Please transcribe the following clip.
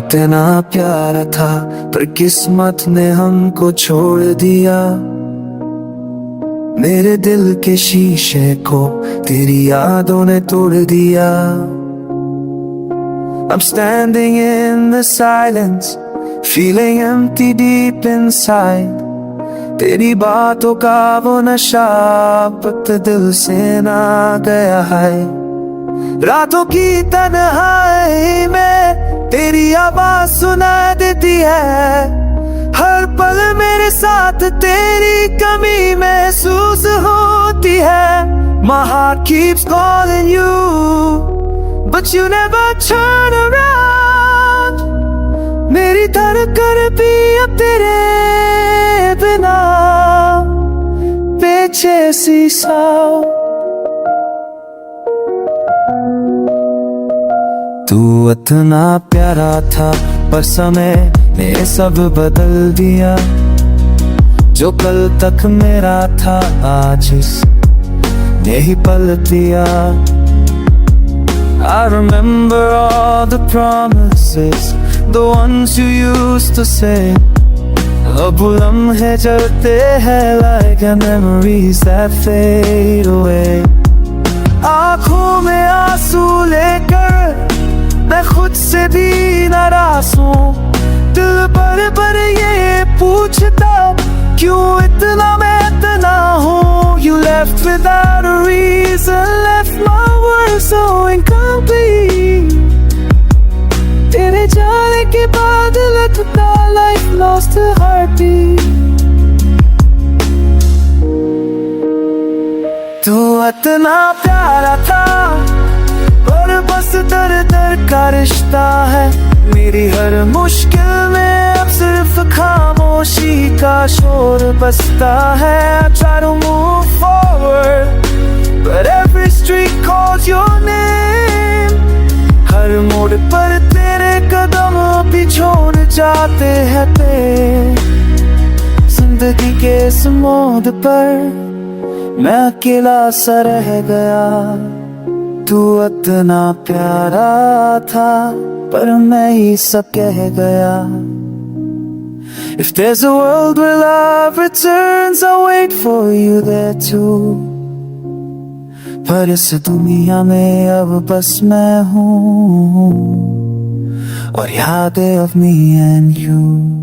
इतना प्यारा था पर किस्मत ने हमको छोड़ दिया। मेरे दिल के शीशे को तेरी यादों ने तोड़ दिया। I'm standing in the silence, feeling empty deep inside. तेरी बातों का वो नशा अब दिल से ना गया है। रातों की तन्हाई में तेरी आवाज सुना देती है। हर पल मेरे साथ तेरी कमी महसूस होती है। My heart keeps calling you, but you never turn around. मेरी धड़कन भी अब तेरे बिना बेचैनी सा। तू इतना प्यारा था पर समय ने सब बदल दिया। जो कल तक मेरा था आज ने ही पलट दिया। I remember all the promises, the ones you used to say. अब लम्हे चलते हैं like memories that fade away. आँखों में आंसू लेकर मैं खुद से भी नाराज हूँ। दिल पर ये पूछता क्यों इतना मैं इतना हूँ। You left without a reason, left my world so incomplete. तेरे जाने के बाद लगता life lost a heartbeat. तू इतना प्यारा था और बस दर दर का रिश्ता है। मेरी हर मुश्किल में अब सिर्फ खामोशी का शोर बसता है। I try to move forward, but every street calls your name. हर मोड़ पर तेरे कदम भी छोड़ जाते हैं ते। जिंदगी के इस मोड़ पर मैं अकेला सा रह गया। तू इतना प्यारा था पर मैं ही सब कह गया। If there's a world where love returns, I'll wait for you there too. पर इस दुनिया में अब बस मैं हूँ और यादें of me and you.